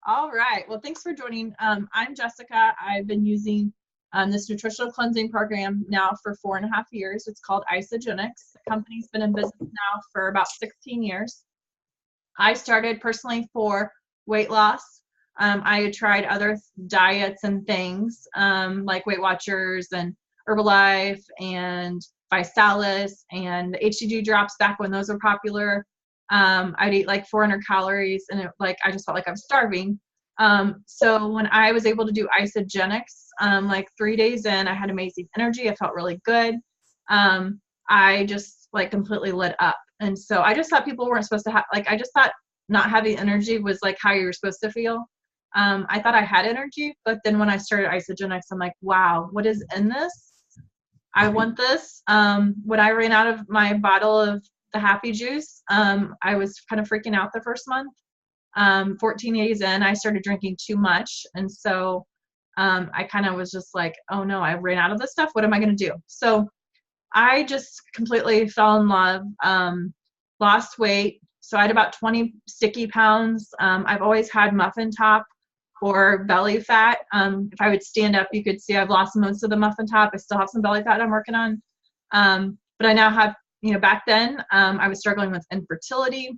All right. Well, thanks for joining. I'm Jessica. I've been using this nutritional cleansing program now for 4.5 years. It's called Isagenix. The company's been in business now for about 16 years. I started personally for weight loss. I had tried other diets and things like Weight Watchers and Herbalife and Visalis and the HCG drops back when those were popular. I'd eat like 400 calories and I just felt like I was starving. So when I was able to do Isagenix, like 3 days in, I had amazing energy. I felt really good. I just like completely lit up. And so I just thought people weren't supposed to have, I just thought not having energy was like how you were supposed to feel. I thought I had energy, but then when I started Isagenix, I'm like, wow, what is in this? I want this. When I ran out of my bottle of the Happy Juice, I was kind of freaking out the first month. 14 days in, I started drinking too much. And so I kind of was just like, oh no, I ran out of this stuff. What am I going to do? So I just completely fell in love, lost weight. So I had about 20 sticky pounds. I've always had muffin top or belly fat. If I would stand up, you could see I've lost most of the muffin top. I still have some belly fat I'm working on. But I now have, back then I was struggling with infertility.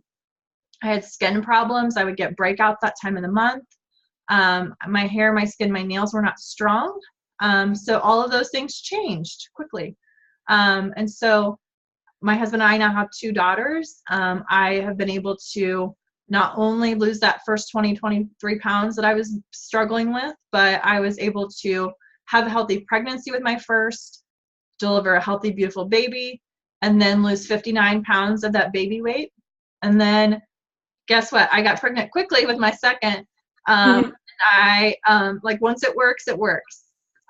I had skin problems. I would get breakouts that time of the month. My hair, my skin, my nails were not strong. So all of those things changed quickly. And so my husband and I now have 2 daughters. I have been able to not only lose that first 23 pounds that I was struggling with, but I was able to have a healthy pregnancy with my first, deliver a healthy, beautiful baby, and then lose 59 pounds of that baby weight. And then guess what? I got pregnant quickly with my second. I once it works, it works.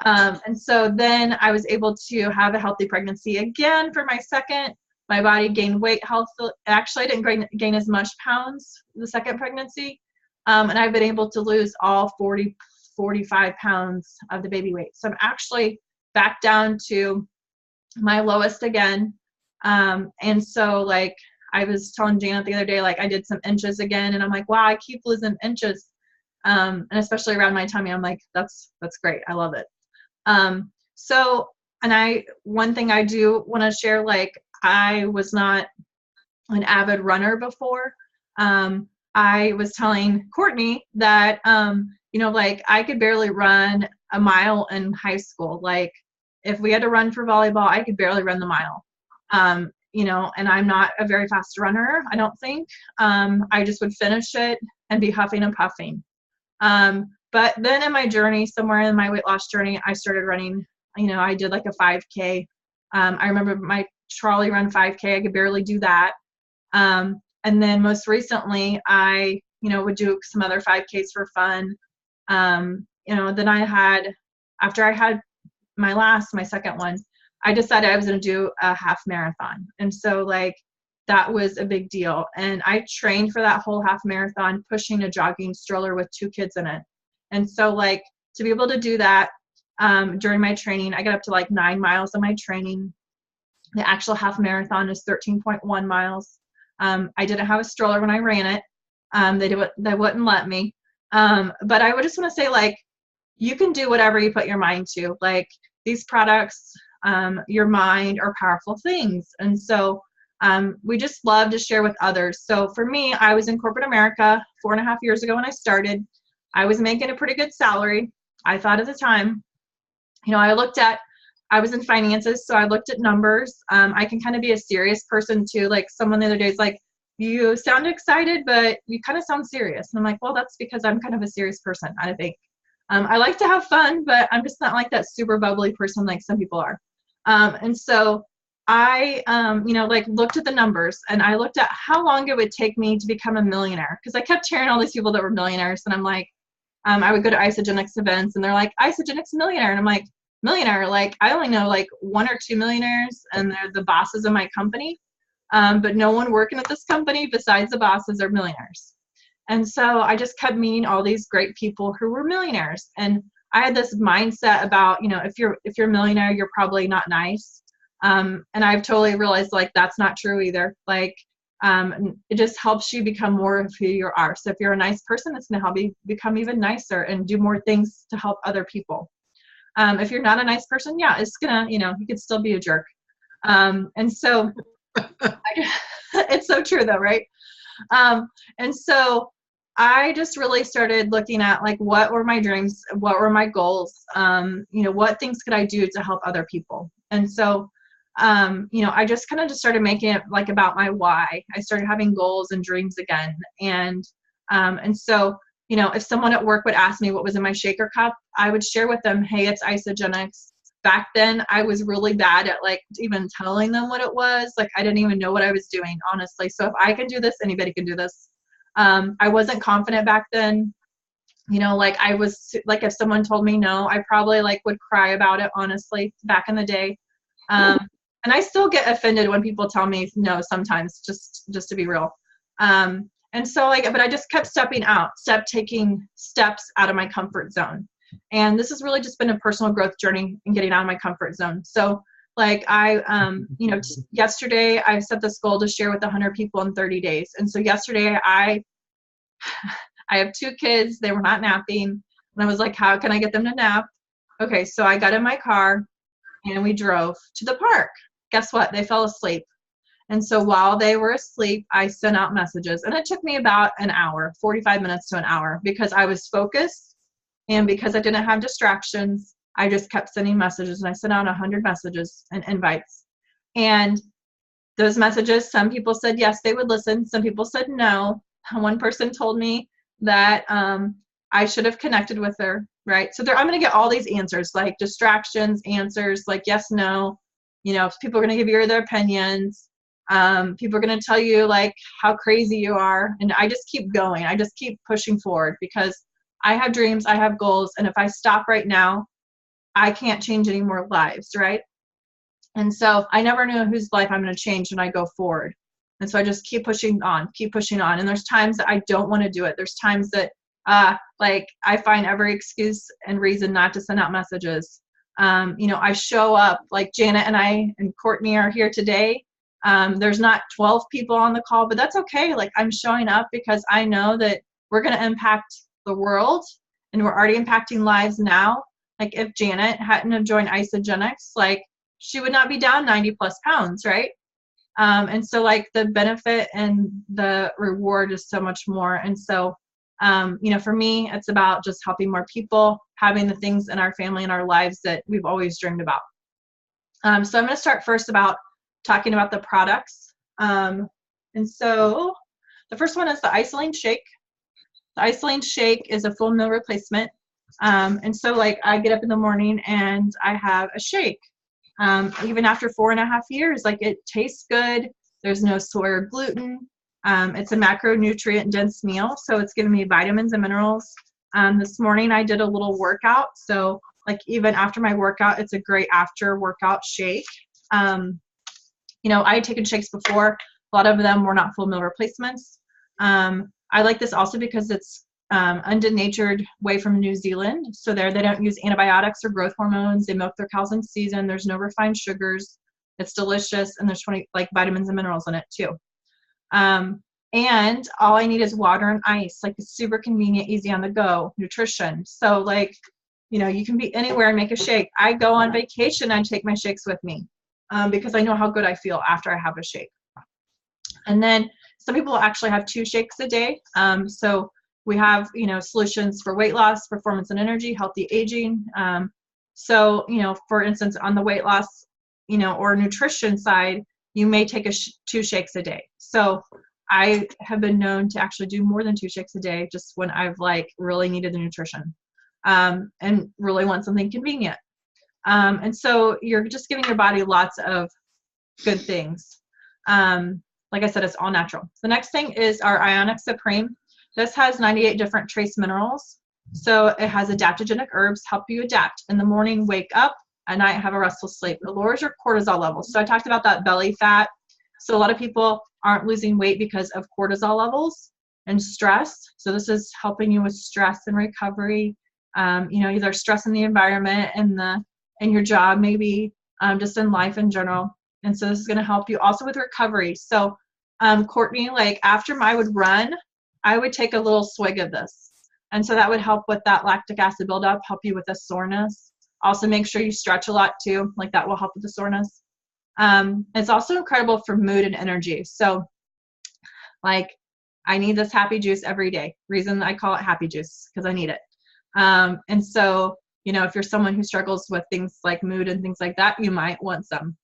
And so then I was able to have a healthy pregnancy again for my second. My body gained weight healthfully. Actually, I didn't gain as much pounds the second pregnancy. And I've been able to lose all 45 pounds of the baby weight. So I'm actually back down to my lowest again. And so I was telling Janet the other day, I did some inches again, and I'm like, wow, I keep losing inches. And especially around my tummy, I'm like, that's great. I love it. One thing I do want to share, I was not an avid runner before. I was telling Courtney that, I could barely run a mile in high school. If we had to run for volleyball, I could barely run the mile. And I'm not a very fast runner, I don't think. I just would finish it and be huffing and puffing. But then in my journey, somewhere in my weight loss journey, I started running. I did like a 5K. I remember my trolley run 5K. I could barely do that. And then most recently, I, would do some other 5Ks for fun. Then after I had my second one, I decided I was going to do a half marathon. And so that was a big deal. And I trained for that whole half marathon, pushing a jogging stroller with 2 kids in it. And so to be able to do that during my training, I got up to 9 miles of my training. The actual half marathon is 13.1 miles. I didn't have a stroller when I ran it. They wouldn't let me. But I would just want to say you can do whatever you put your mind to. These products, your mind, are powerful things. And so we just love to share with others. So for me, I was in corporate America 4.5 years ago when I started. I was making a pretty good salary. I thought at the time, I was in finances, so I looked at numbers. I can kind of be a serious person too. Someone the other day is like, you sound excited, but you kind of sound serious. And I'm like, well, that's because I'm kind of a serious person, I think. I like to have fun, but I'm just not like that super bubbly person like some people are. And so I, looked at the numbers, and I looked at how long it would take me to become a millionaire. Because I kept hearing all these people that were millionaires, and I'm like, I would go to Isagenix events, and they're like, Isagenix millionaire. And I'm like, millionaire? I only know 1 or 2 millionaires, and they're the bosses of my company. But no one working at this company besides the bosses are millionaires. And so I just kept meeting all these great people who were millionaires. And I had this mindset about, if you're a millionaire, you're probably not nice. And I've totally realized that's not true either. And it just helps you become more of who you are. So if you're a nice person, it's going to help you become even nicer and do more things to help other people. If you're not a nice person, yeah, it's gonna, you could still be a jerk. And so it's so true though, right? And so I just really started looking at like, what were my dreams? What were my goals? What things could I do to help other people? And so, I just kind of just started making it like about my why. I started having goals and dreams again. And so, if someone at work would ask me what was in my shaker cup, I would share with them, hey, it's Isagenix. Back then, I was really bad at like even telling them what it was. Like, I didn't even know what I was doing, honestly. So if I can do this, anybody can do this. I wasn't confident back then. Like I was like, if someone told me no, I probably like would cry about it, honestly, back in the day. And I still get offended when people tell me no sometimes, just to be real. And so like, but I just kept taking steps out of my comfort zone. And this has really just been a personal growth journey in getting out of my comfort zone. So like yesterday I set this goal to share with 100 people in 30 days. And so yesterday I have 2 kids. They were not napping. And I was like, how can I get them to nap? Okay. So I got in my car and we drove to the park. Guess what? They fell asleep. And so while they were asleep, I sent out messages, and it took me about an hour, 45 minutes to an hour, because I was focused and because I didn't have distractions. I just kept sending messages, and I sent out 100 messages and invites. And those messages, some people said yes, they would listen. Some people said no. One person told me that I should have connected with her, right? So I'm going to get all these answers, like distractions, answers, like yes, no. People are going to give you their opinions. People are going to tell you like how crazy you are. And I just keep going. I just keep pushing forward because I have dreams, I have goals. And if I stop right now, I can't change any more lives, right? And so I never know whose life I'm going to change when I go forward. And so I just keep pushing on. And there's times that I don't want to do it. There's times that like I find every excuse and reason not to send out messages. I show up, like Janet and I and Courtney are here today. There's not 12 people on the call, but that's okay. Like I'm showing up because I know that we're going to impact the world, and we're already impacting lives now. Like if Janet hadn't have joined Isagenix, like she would not be down 90+ pounds, right? And so like the benefit and the reward is so much more. And so, for me, it's about just helping more people, having the things in our family and our lives that we've always dreamed about. So I'm going to start first about talking about the products. And so the first one is the Isolane Shake. The Isolane Shake is a full meal replacement. And so like I get up in the morning and I have a shake. Even after 4.5 years, like it tastes good. There's no soy or gluten. It's a macronutrient dense meal, so it's giving me vitamins and minerals. This morning I did a little workout, so like even after my workout, it's a great after workout shake. I had taken shakes before. A lot of them were not full meal replacements. I like this also because it's undenatured way from New Zealand. So they don't use antibiotics or growth hormones. They milk their cows in season. There's no refined sugars. It's delicious, and there's 20 like vitamins and minerals in it too. And all I need is water and ice. Like it's super convenient, easy on the go nutrition. So like, you can be anywhere and make a shake. I go on vacation and take my shakes with me because I know how good I feel after I have a shake. And then some people actually have 2 shakes a day. So we have, solutions for weight loss, performance and energy, healthy aging. So, for instance, on the weight loss, or nutrition side, you may take 2 shakes a day. So I have been known to actually do more than 2 shakes a day just when I've like really needed the nutrition and really want something convenient. And so you're just giving your body lots of good things. Like I said, it's all natural. The next thing is our Ionic Supreme. This has 98 different trace minerals. So it has adaptogenic herbs, help you adapt. In the morning, wake up. At night, have a restful sleep. It lowers your cortisol levels. So I talked about that belly fat. So a lot of people aren't losing weight because of cortisol levels and stress. So this is helping you with stress and recovery. Either stress in the environment and in your job, maybe just in life in general. And so this is going to help you also with recovery. So Courtney, like after I would run, I would take a little swig of this. And so that would help with that lactic acid buildup, help you with the soreness. Also make sure you stretch a lot too, like that will help with the soreness. It's also incredible for mood and energy. So like I need this happy juice every day. Reason I call it happy juice, because I need it. And so, you know, if you're someone who struggles with things like mood and things like that, you might want some.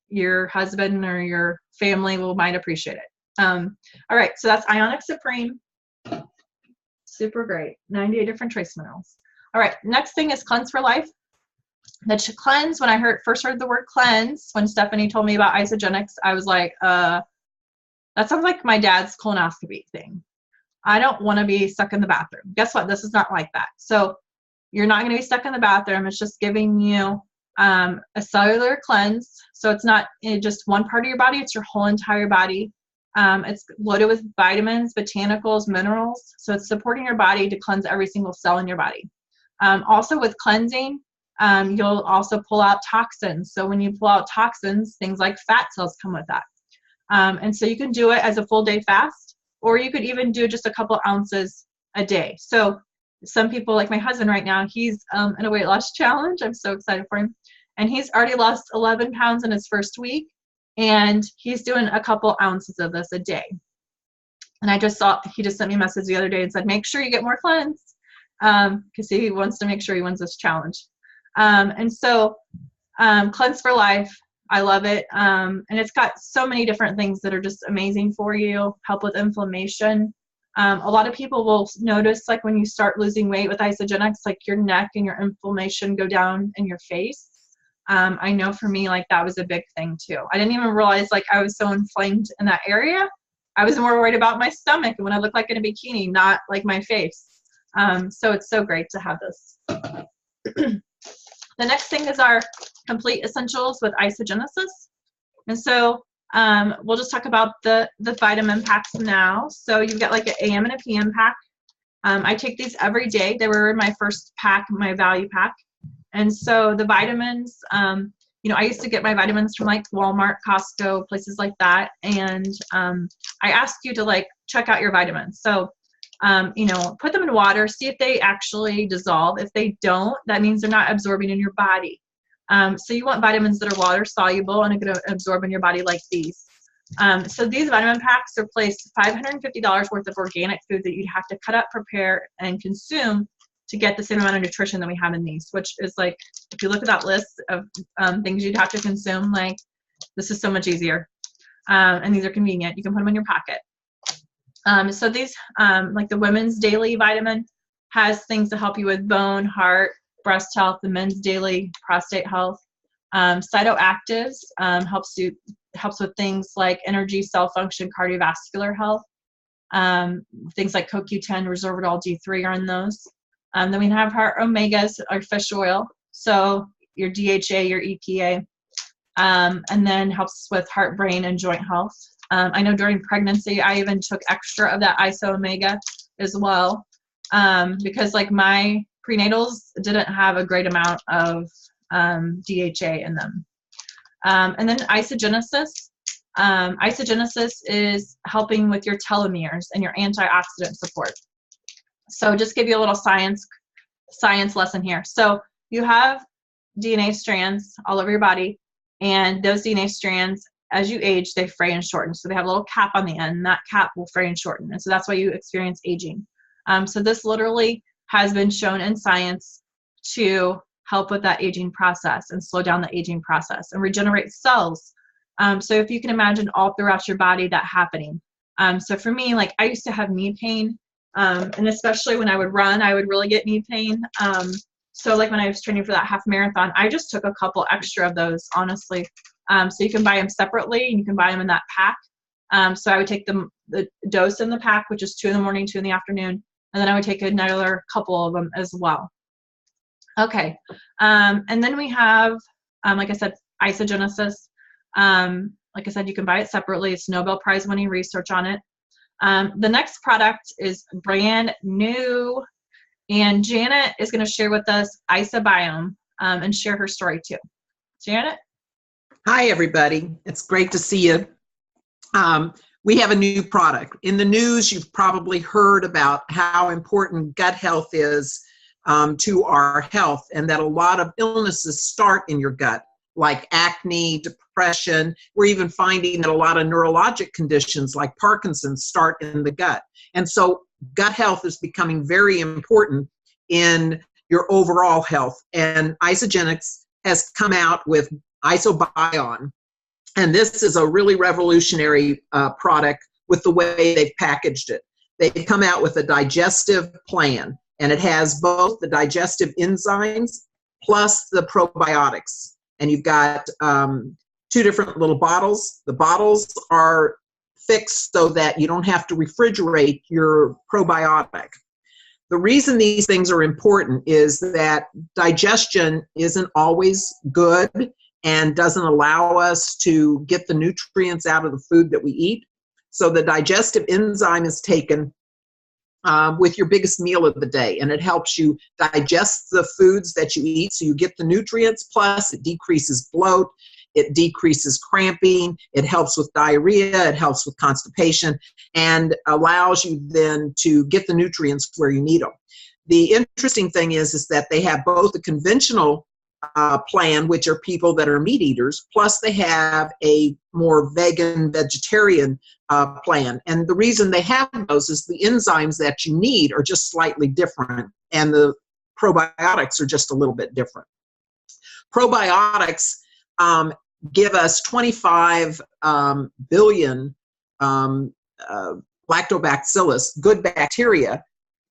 Your husband or your family might appreciate it. All right, so that's Ionic Supreme. Super great. 98 different trace minerals. All right, next thing is Cleanse for Life. The cleanse, when I first heard the word cleanse, when Stephanie told me about Isagenix, I was like, that sounds like my dad's colonoscopy thing. I don't want to be stuck in the bathroom. Guess what? This is not like that. So you're not going to be stuck in the bathroom. It's just giving you a cellular cleanse. So it's not just one part of your body. It's your whole entire body. It's loaded with vitamins, botanicals, minerals. So it's supporting your body to cleanse every single cell in your body. Also with cleansing, you'll also pull out toxins. So when you pull out toxins, things like fat cells come with that. And so you can do it as a full day fast, or you could even do just a couple ounces a day. So some people, like my husband right now, he's in a weight loss challenge. I'm so excited for him. And he's already lost 11 pounds in his first week. And he's doing a couple ounces of this a day. And I just saw, he just sent me a message the other day and said, make sure you get more cleanse, because he wants to make sure he wins this challenge. And so Cleanse for Life, I love it. And it's got so many different things that are just amazing for you, help with inflammation. A lot of people will notice, like when you start losing weight with Isagenix, like your neck and your inflammation go down in your face. I know for me, like that was a big thing too. I didn't even realize like I was so inflamed in that area. I was more worried about my stomach and when I look like in a bikini, not like my face. So it's so great to have this. The next thing is our complete essentials with Isagenesis. And so we'll just talk about the vitamin packs now. So you've got like an AM and a PM pack. I take these every day. They were in my first pack, my value pack. And so the vitamins, you know, I used to get my vitamins from like Walmart, Costco, places like that. And I asked you to like check out your vitamins. So, you know, put them in water, see if they actually dissolve. If they don't, that means they're not absorbing in your body. So you want vitamins that are water soluble and are going to absorb in your body like these. So these vitamin packs replace $550 worth of organic food that you'd have to cut up, prepare, and consume to get the same amount of nutrition that we have in these, which is like, if you look at that list of things you'd have to consume, like this is so much easier. And these are convenient. You can put them in your pocket. So these, like the Women's Daily Vitamin has things to help you with bone, heart, breast health, the Men's Daily, prostate health. Cytoactives helps with things like energy, cell function, cardiovascular health. Things like CoQ10, resveratrol D3 are in those. Then we have our omegas, our fish oil, so your DHA, your EPA, and then helps with heart, brain, and joint health. I know during pregnancy, I even took extra of that Iso Omega as well, because like my prenatals didn't have a great amount of DHA in them. And then Isagenesis. Isagenesis is helping with your telomeres and your antioxidant support. So just give you a little science lesson here. So you have DNA strands all over your body, and those DNA strands, as you age, they fray and shorten. So they have a little cap on the end, and that cap will fray and shorten. And so that's why you experience aging. So this literally has been shown in science to help with that aging process and slow down the aging process and regenerate cells. So if you can imagine all throughout your body that happening. So for me, like I used to have knee pain, and especially when I would run, I would really get knee pain. So like when I was training for that half marathon, I just took a couple extra of those, honestly. So you can buy them separately, and you can buy them in that pack. So I would take the dose in the pack, which is 2 in the morning, 2 in the afternoon, and then I would take another couple of them as well. Okay, and then we have, like I said, Isagenesis. Like I said, you can buy it separately. It's Nobel Prize winning research on it. The next product is brand new, and Janet is going to share with us IsaBiome and share her story too. Janet? Hi, everybody. It's great to see you. we have a new product. In the news, you've probably heard about how important gut health is to our health, and that a lot of illnesses start in your gut, like acne, depression. We're even finding that a lot of neurologic conditions like Parkinson's start in the gut. And so gut health is becoming very important in your overall health. And Isagenix has come out with IsoBion. And this is a really revolutionary product with the way they've packaged it. They've come out with a digestive plan, and it has both the digestive enzymes plus the probiotics. And you've got 2 different little bottles. The bottles are fixed so that you don't have to refrigerate your probiotic. The reason these things are important is that digestion isn't always good and doesn't allow us to get the nutrients out of the food that we eat. So the digestive enzyme is taken with your biggest meal of the day, and it helps you digest the foods that you eat so you get the nutrients, plus it decreases bloat, it decreases cramping, it helps with diarrhea, it helps with constipation, and allows you then to get the nutrients where you need them. The interesting thing is that they have both the conventional plan, which are people that are meat eaters, plus they have a more vegan, vegetarian plan. And the reason they have those is the enzymes that you need are just slightly different, and the probiotics are just a little bit different. Probiotics give us 25 billion lactobacillus, good bacteria,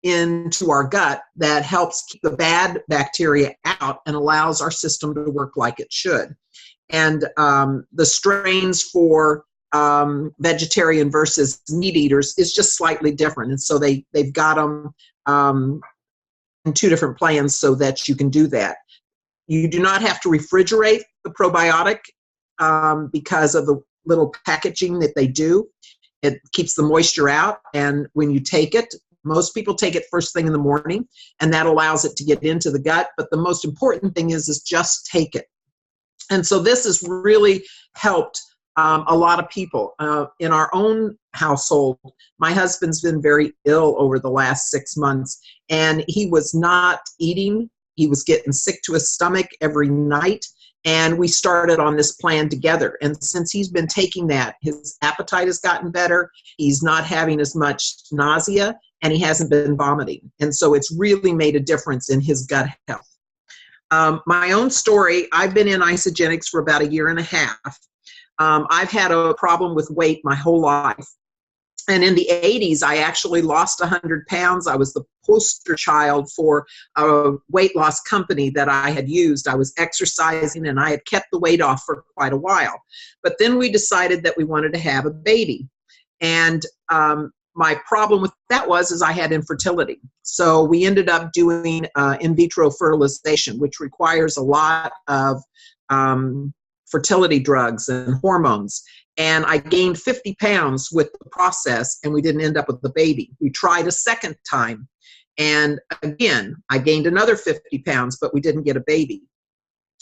into our gut that helps keep the bad bacteria out and allows our system to work like it should. And the strains for vegetarian versus meat eaters is just slightly different. And so they've got them in 2 different plans so that you can do that. You do not have to refrigerate the probiotic because of the little packaging that they do. It keeps the moisture out, and when you take it, most people take it first thing in the morning, and that allows it to get into the gut. But the most important thing is just take it. And so this has really helped a lot of people. In our own household, my husband's been very ill over the last 6 months, and he was not eating. He was getting sick to his stomach every night. And we started on this plan together. And since he's been taking that, his appetite has gotten better. He's not having as much nausea, and he hasn't been vomiting. And so it's really made a difference in his gut health. My own story, I've been in Isagenix for about 1.5 years. I've had a problem with weight my whole life. And in the 80s, I actually lost 100 pounds. I was the poster child for a weight loss company that I had used. I was exercising, and I had kept the weight off for quite a while. But then we decided that we wanted to have a baby. And my problem with that is I had infertility. So we ended up doing in vitro fertilization, which requires a lot of fertility drugs and hormones. And I gained 50 pounds with the process, and we didn't end up with the baby. We tried a second time, and again, I gained another 50 pounds, but we didn't get a baby.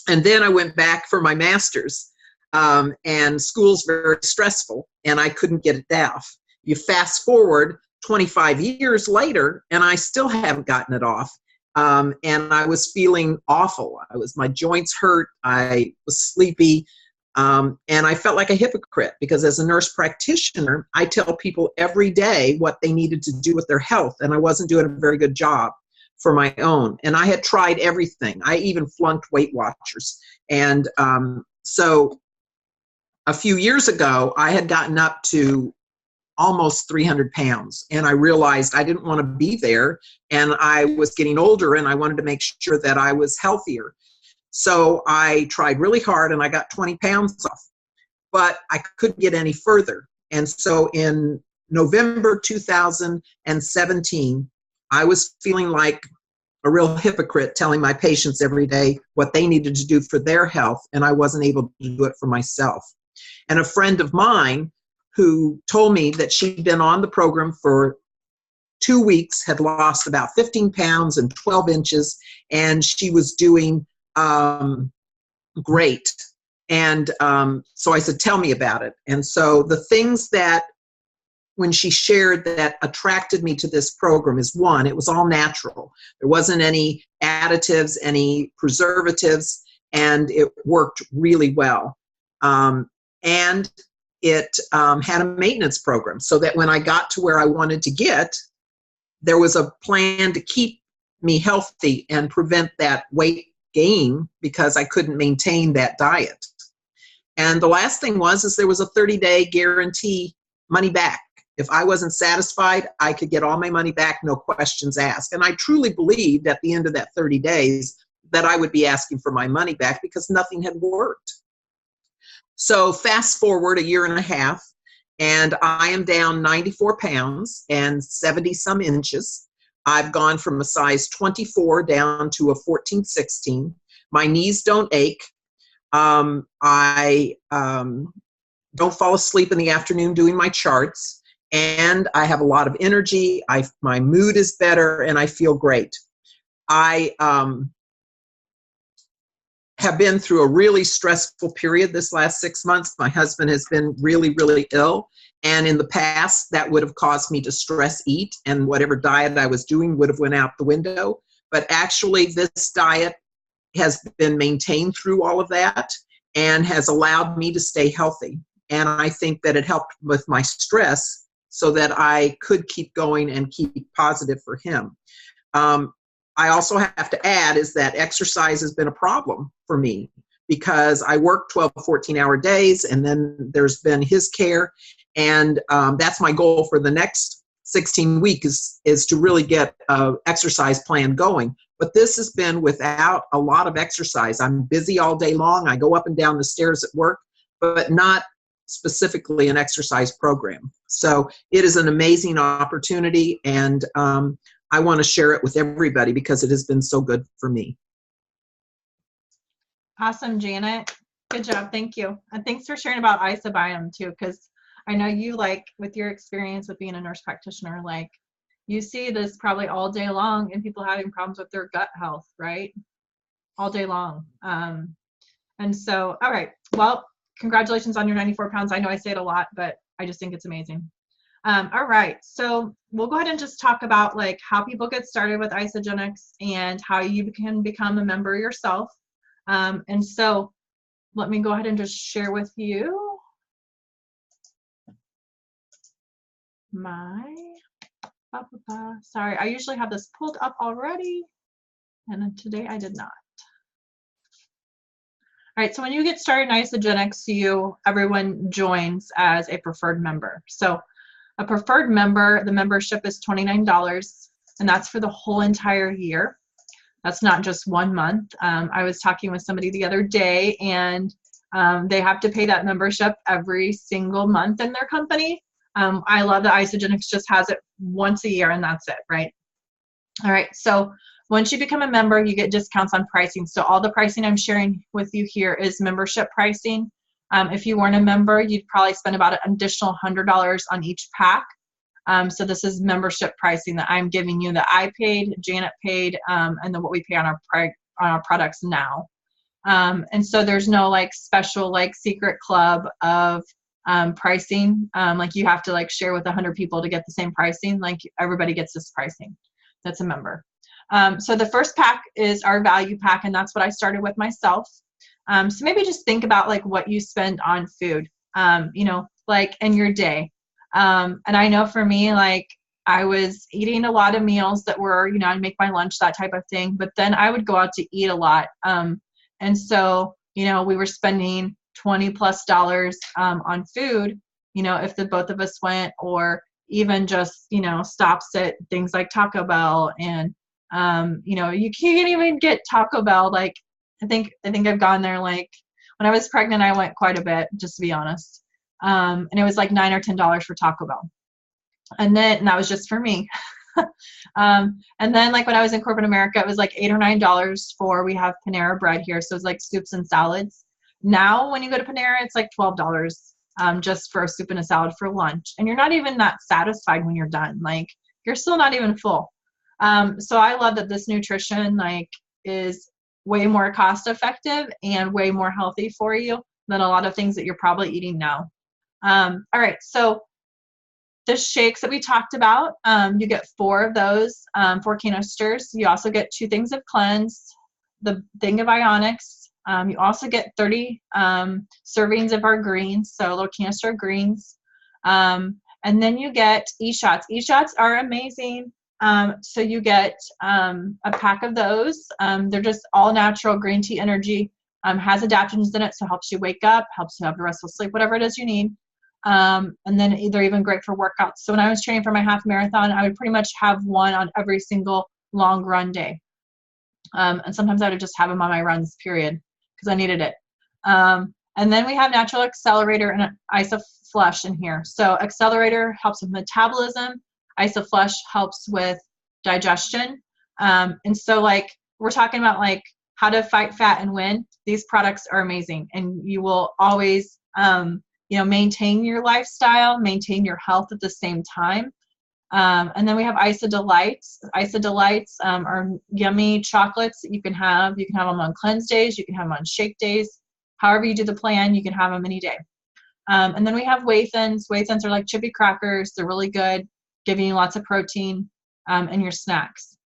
And then I went back for my master's, and school's very stressful, and I couldn't get it off. You fast forward 25 years later, and I still haven't gotten it off. And I was feeling awful. My joints hurt. I was sleepy. And I felt like a hypocrite, because as a nurse practitioner, I tell people every day what they needed to do with their health, and I wasn't doing a very good job for my own. And I had tried everything. I even flunked Weight Watchers. And so a few years ago, I had gotten up to almost 300 pounds, and I realized I didn't want to be there, and I was getting older, and I wanted to make sure that I was healthier. So I tried really hard, and I got 20 pounds off, but I couldn't get any further. And so in November 2017, I was feeling like a real hypocrite, telling my patients every day what they needed to do for their health, and I wasn't able to do it for myself. And a friend of mine who told me that she'd been on the program for 2 weeks, had lost about 15 pounds and 12 inches, and she was doing great. And so I said, tell me about it. And so the things that, when she shared, that attracted me to this program is, one, it was all natural. There wasn't any additives, any preservatives, and it worked really well. And it had a maintenance program, so that when I got to where I wanted to get, there was a plan to keep me healthy and prevent that weight gain because I couldn't maintain that diet. And the last thing is there was a 30-day guarantee, money back. If I wasn't satisfied, I could get all my money back, no questions asked. And I truly believed at the end of that 30 days that I would be asking for my money back because nothing had worked. So fast forward a year and a half, and I am down 94 pounds and 70 some inches. I've gone from a size 24 down to a 14, 16. My knees don't ache. I don't fall asleep in the afternoon doing my charts. And I have a lot of energy. My mood is better, and I feel great. I have been through a really stressful period this last 6 months. My husband has been really, really ill. And in the past, that would have caused me to stress eat, and whatever diet I was doing would have went out the window. But actually, this diet has been maintained through all of that and has allowed me to stay healthy. And I think that it helped with my stress so that I could keep going and keep positive for him. I also have to add is that exercise has been a problem for me because I work 12, 14-hour days, and then there's been his care. And that's my goal for the next 16 weeks is to really get an exercise plan going. But this has been without a lot of exercise. I'm busy all day long. I go up and down the stairs at work, but not specifically an exercise program. So it is an amazing opportunity, and I want to share it with everybody because it has been so good for me. Awesome, Janet. Good job. Thank you. And thanks for sharing about isobiome too, because I know you, like, with your experience with being a nurse practitioner, like, you see this probably all day long and people having problems with their gut health, right? All day long. And so, all right. Well, congratulations on your 94 pounds. I know I say it a lot, but I just think it's amazing. All right. So we'll go ahead and just talk about like how people get started with Isagenix and how you can become a member yourself. And so let me go ahead and just share with you my, sorry, I usually have this pulled up already, and then today I did not. All right, so when you get started in Isagenix, everyone joins as a preferred member. So a preferred member, the membership is $29, and that's for the whole entire year. That's not just 1 month. I was talking with somebody the other day, and they have to pay that membership every single month in their company. I love that Isagenix just has it once a year, and that's it, right? All right, so once you become a member, you get discounts on pricing. So all the pricing I'm sharing with you here is membership pricing. If you weren't a member, you'd probably spend about an additional $100 on each pack. So this is membership pricing that I'm giving you that I paid, Janet paid, and then what we pay on our products now. And so there's no like special like secret club of pricing. Like you have to like share with 100 people to get the same pricing. Like everybody gets this pricing that's a member. So the first pack is our value pack, and that's what I started with myself. So maybe just think about like what you spend on food, like in your day. And I know for me, like I was eating a lot of meals that were, I'd make my lunch, that type of thing, but then I would go out to eat a lot. And so, we were spending $20+ on food, if the both of us went, or even just, stops at things like Taco Bell. And, you can't even get Taco Bell. Like, I think I've gone there, like when I was pregnant, I went quite a bit, just to be honest. And it was like $9 or $10 for Taco Bell. And that was just for me. And then like when I was in corporate America, it was like $8 or $9 we have Panera Bread here. So it's like soups and salads. Now, when you go to Panera, it's like $12 just for a soup and a salad for lunch. And you're not even that satisfied when you're done. Like you're still not even full. So I love that this nutrition like is way more cost effective and way more healthy for you than a lot of things that you're probably eating now. All right, so the shakes that we talked about, you get 4 of those, 4 canisters. You also get 2 things of Cleanse, the thing of Ionix. You also get 30 servings of our greens, so a little canister of greens. And then you get e-shots. E-shots are amazing. So you get a pack of those. They're just all natural green tea energy, has adaptogens in it, so helps you wake up, helps you have a restful sleep, whatever it is you need. And then they're even great for workouts. So when I was training for my half marathon, I would pretty much have one on every single long run day. And sometimes I would just have them on my runs, period, because I needed it. And then we have Natural Accelerator and IsoFlush in here. So Accelerator helps with metabolism. IsoFlush helps with digestion. And so like we're talking about like how to fight fat and win. These products are amazing, and you will always maintain your lifestyle, maintain your health at the same time. And then we have IsoDelights. IsoDelights are yummy chocolates that you can have. You can have them on cleanse days. You can have them on shake days. However you do the plan, you can have them any day. And then we have Whey Thins. Whey Thins are like chippy crackers. They're really good, giving you lots of protein in your snacks.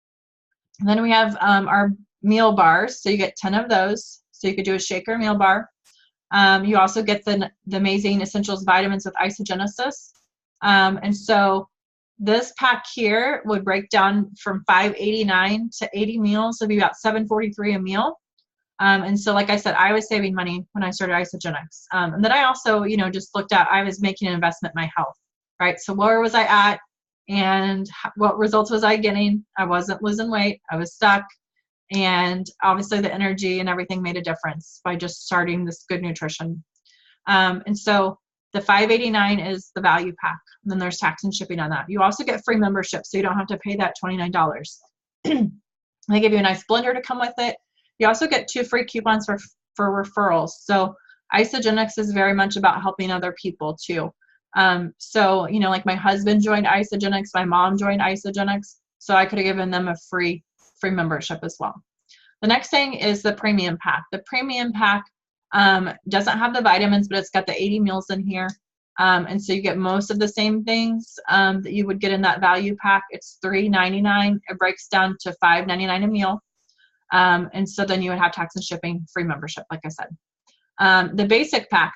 And then we have our meal bars. So you get 10 of those. So you could do a shake or a meal bar. You also get the amazing Essentials vitamins with Isogenesis. And so this pack here would break down from $5.89 to 80 meals. So it'd be about $7.43 a meal. And so, like I said, I was saving money when I started Isagenix. And then I also, just looked at, I was making an investment in my health, right? So where was I at and what results was I getting? I wasn't losing weight. I was stuck. And obviously the energy and everything made a difference by just starting this good nutrition. And so the $5.89 is the value pack. And then there's tax and shipping on that. You also get free membership, so you don't have to pay that $29. They give you a nice blender to come with it. You also get 2 free coupons for referrals. So Isagenix is very much about helping other people too. So, like my husband joined Isagenix, my mom joined Isagenix, so I could have given them a free membership as well. The next thing is the premium pack. The premium pack doesn't have the vitamins, but it's got the 80 meals in here. And so you get most of the same things that you would get in that value pack. It's $3.99. It breaks down to $5.99 a meal. And so then you would have tax and shipping, free membership, like I said. The basic pack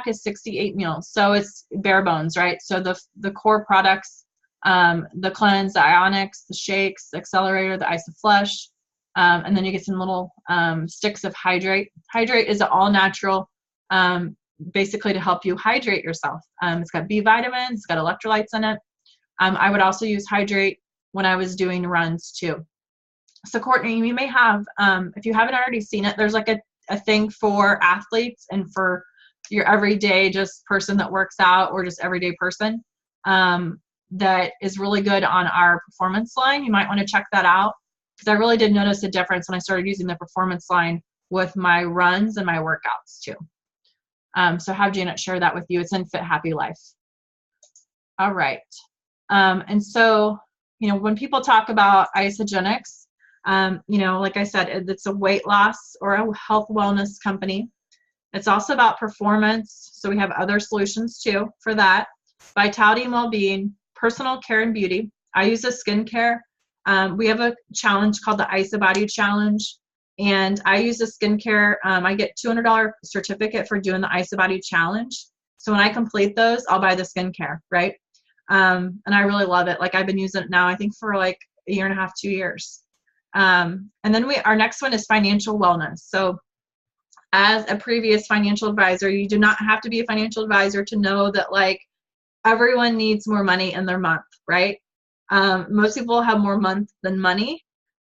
is 68 meals. So it's bare bones, right? So the core products, the Cleanse, the Ionix, the shakes, the Accelerator, the IsoFlush, and then you get some little sticks of Hydrate. Hydrate is an all natural, basically to help you hydrate yourself. It's got B vitamins, it's got electrolytes in it. I would also use Hydrate when I was doing runs too. So Courtney, you may have, if you haven't already seen it, there's like a thing for athletes and for your everyday just person that works out or just everyday person that is really good on our performance line. You might want to check that out, because I really did notice a difference when I started using the performance line with my runs and my workouts too. So have Janet share that with you. It's in Fit Happy Life. All right. And so, when people talk about Isagenix, like I said, it's a weight loss or a health wellness company. It's also about performance. So we have other solutions too for that. Vitality and well-being, personal care and beauty. I use a skincare. We have a challenge called the IsoBody Challenge, and I use a skincare. I get $200 certificate for doing the IsoBody Challenge. So when I complete those, I'll buy the skincare, right? And I really love it. Like I've been using it now, I think for like a year and a half, 2 years. And then our next one is financial wellness. So as a previous financial advisor, you do not have to be a financial advisor to know that like everyone needs more money in their month, right? Most people have more month than money.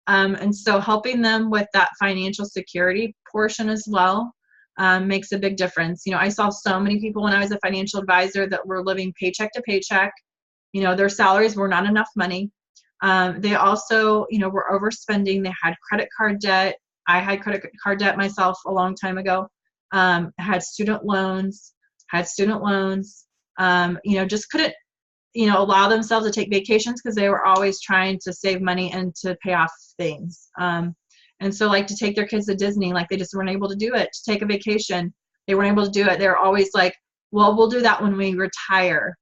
And so helping them with that financial security portion as well makes a big difference. I saw so many people when I was a financial advisor that were living paycheck to paycheck. Their salaries were not enough money. They also, were overspending. They had credit card debt. I had credit card debt myself a long time ago. Had student loans, just couldn't, allow themselves to take vacations because they were always trying to save money and to pay off things. And so like to take their kids to Disney, like they just weren't able to do it, to take a vacation. they weren't able to do it. They're always like, well, we'll do that when we retire.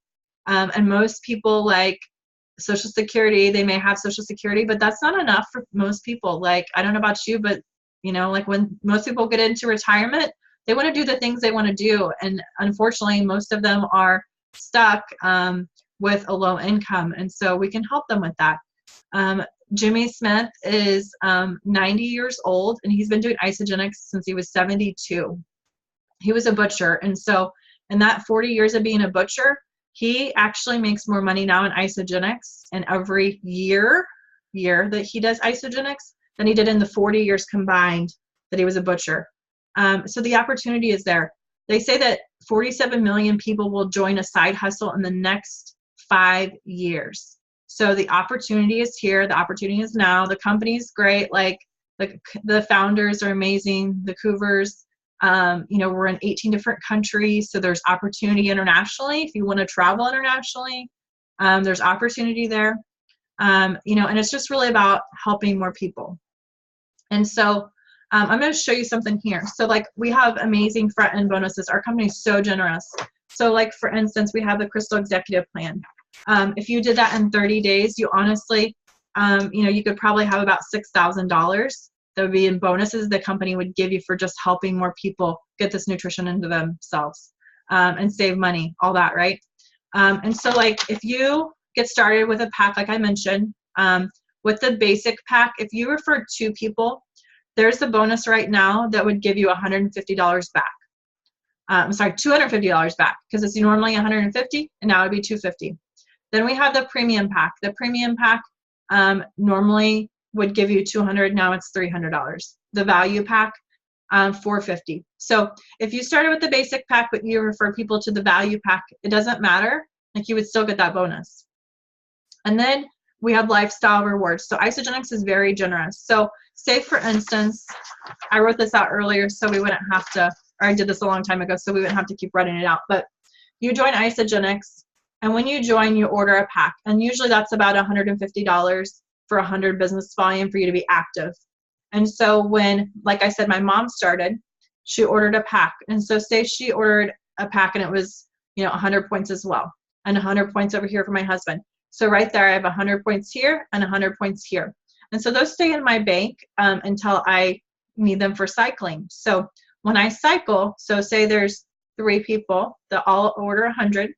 And most people, like Social Security, they may have Social Security, but that's not enough for most people. Like, I don't know about you, but like when most people get into retirement, they want to do the things they want to do. And unfortunately, most of them are stuck with a low income. And so we can help them with that. Jimmy Smith is 90 years old, and he's been doing Isagenix since he was 72. He was a butcher. And so in that 40 years of being a butcher, he actually makes more money now in Isagenix and every year that he does Isagenix than he did in the 40 years combined that he was a butcher. So the opportunity is there. They say that 47 million people will join a side hustle in the next 5 years. So the opportunity is here. The opportunity is now. The company is great. Like the founders are amazing. The Coovers, we're in 18 different countries. So there's opportunity internationally. If you want to travel internationally, there's opportunity there. And it's just really about helping more people. And so I'm going to show you something here. So like we have amazing front end bonuses. Our company is so generous. So like, for instance, we have the Crystal Executive Plan. If you did that in 30 days, you honestly, you could probably have about $6,000 that would be in bonuses the company would give you for just helping more people get this nutrition into themselves and save money, all that, right? And so like if you get started with a pack, like I mentioned, with the basic pack, if you refer 2 people, there's a bonus right now that would give you $150 back. $250 back, because it's normally $150 and now it'd be $250. Then we have the premium pack. The premium pack normally would give you $200, now it's $300. The value pack, $450. So if you started with the basic pack but you refer people to the value pack, it doesn't matter, like you would still get that bonus. And then we have lifestyle rewards. So Isagenix is very generous. So say for instance, I wrote this out earlier so we wouldn't have to, or I did this a long time ago so we wouldn't have to keep writing it out, but you join Isagenix, and when you join, you order a pack, and usually that's about $150 for 100 business volume for you to be active. And so when, like I said, my mom started, she ordered a pack, and so say she ordered a pack and it was 100 points as well, and 100 points over here for my husband. So right there, I have 100 points here and 100 points here. And so those stay in my bank until I need them for cycling. So when I cycle, so say there's 3 people that all order 100,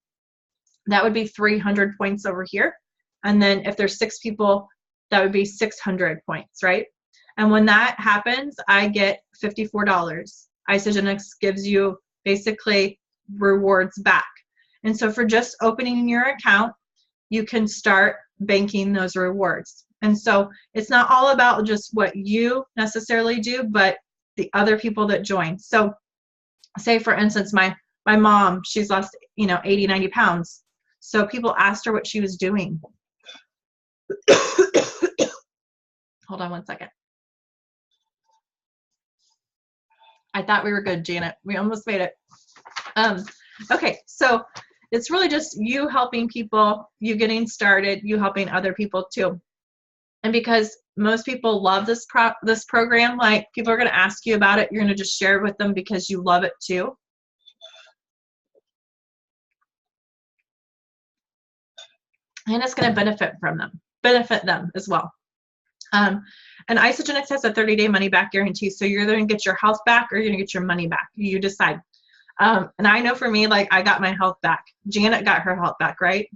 that would be 300 points over here. And then if there's 6 people, that would be 600 points, right? And when that happens, I get $54. Isagenix gives you basically rewards back. And so for just opening your account, you can start banking those rewards. And so it's not all about just what you necessarily do, but the other people that join. So say for instance, my mom, she's lost 80, 90 pounds. So people asked her what she was doing. Hold on one second. I thought we were good, Janet. We almost made it. Okay, so it's really just you helping people, you getting started, you helping other people too. And because most people love this program, like people are going to ask you about it, you're going to just share it with them because you love it too. And it's going to benefit them as well. And Isagenix has a 30-day money-back guarantee, so you're either going to get your health back or you're going to get your money back. You decide. And I know for me, like I got my health back. Janet got her health back, right?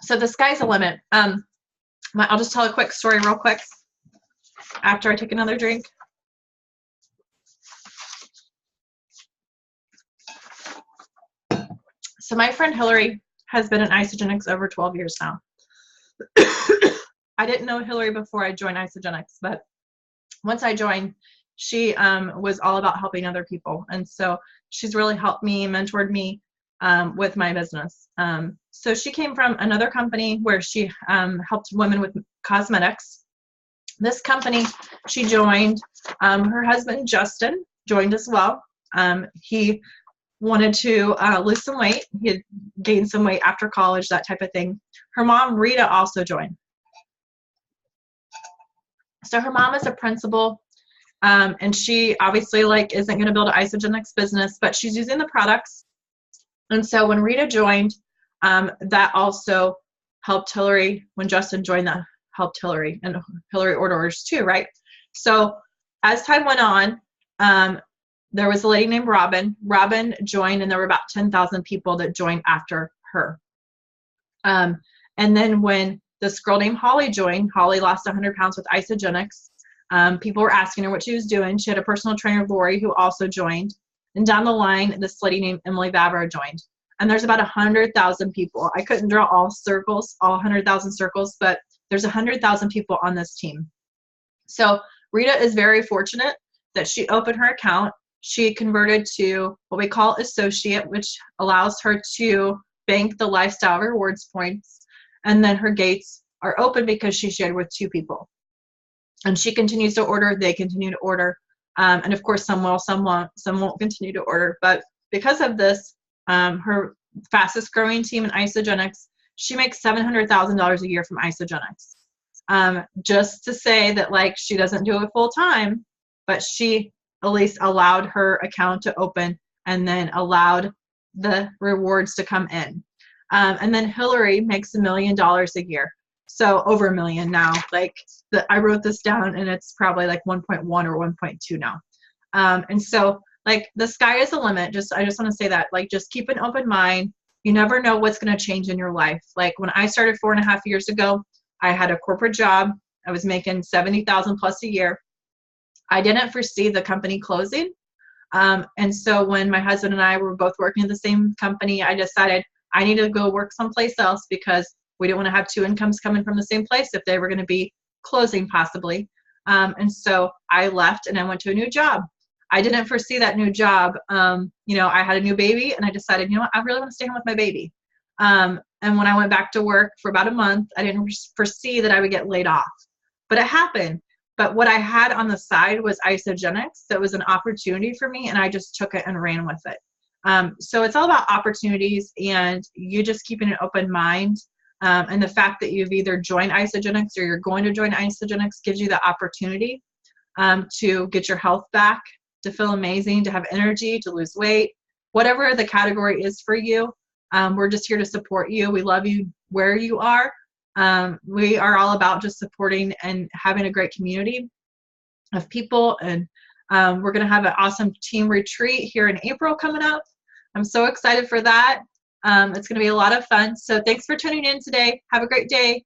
So the sky's the limit. I'll just tell a quick story real quick after I take another drink. So my friend Hillary has been in Isagenix over 12 years now. I didn't know Hillary before I joined Isagenix, but once I joined, she was all about helping other people. And so she's really helped me, mentored me with my business. So she came from another company where she helped women with cosmetics. This company she joined, her husband Justin joined as well. He wanted to lose some weight. He had gained some weight after college, that type of thing. Her mom, Rita, also joined. So her mom is a principal And she obviously like isn't going to build an Isagenix business, but she's using the products. And so when Rita joined, that also helped Hillary. When Justin joined, that helped Hillary, and Hillary orders too, right? So as time went on, there was a lady named Robin. Robin joined, and there were about 10,000 people that joined after her. And then when this girl named Holly joined, Holly lost 100 pounds with Isagenix. People were asking her what she was doing. She had a personal trainer, Lori, who also joined. And down the line, this lady named Emily Vavra joined. And there's about 100,000 people. I couldn't draw all circles, all 100,000 circles, but there's 100,000 people on this team. So Rita is very fortunate that she opened her account. She converted to what we call associate, which allows her to bank the lifestyle rewards points. And then her gates are open because she shared with 2 people. And she continues to order, they continue to order. And of course, some will, some won't continue to order. But because of this, her fastest growing team in Isagenix, she makes $700,000 a year from Isagenix. Just to say that, like, she doesn't do it full time, but she at least allowed her account to open and then allowed the rewards to come in. And then Hillary makes $1 million a year. So over $1 million now. Like, I wrote this down, and it's probably like 1.1 or 1.2 now. And so, like, the sky is the limit. I just want to say that, like, just keep an open mind. You never know what's going to change in your life. Like, when I started 4.5 years ago, I had a corporate job. I was making $70,000 plus a year. I didn't foresee the company closing. And so when my husband and I were both working at the same company, I decided I need to go work someplace else because we didn't want to have 2 incomes coming from the same place if they were going to be closing possibly. And so I left and I went to a new job. I didn't foresee that new job. You know, I had a new baby, and I decided, you know what, I really want to stay home with my baby. And when I went back to work for about a month, I didn't foresee that I would get laid off, but it happened. But what I had on the side was Isagenix. That was an opportunity for me, and I just took it and ran with it. So it's all about opportunities, and you just keeping an open mind. And the fact that you've either joined Isagenix or you're going to join Isagenix gives you the opportunity to get your health back, to feel amazing, to have energy, to lose weight, whatever the category is for you. We're just here to support you. We love you where you are. We are all about just supporting and having a great community of people. And we're going to have an awesome team retreat here in April coming up. I'm so excited for that. It's going to be a lot of fun. So thanks for tuning in today. Have a great day.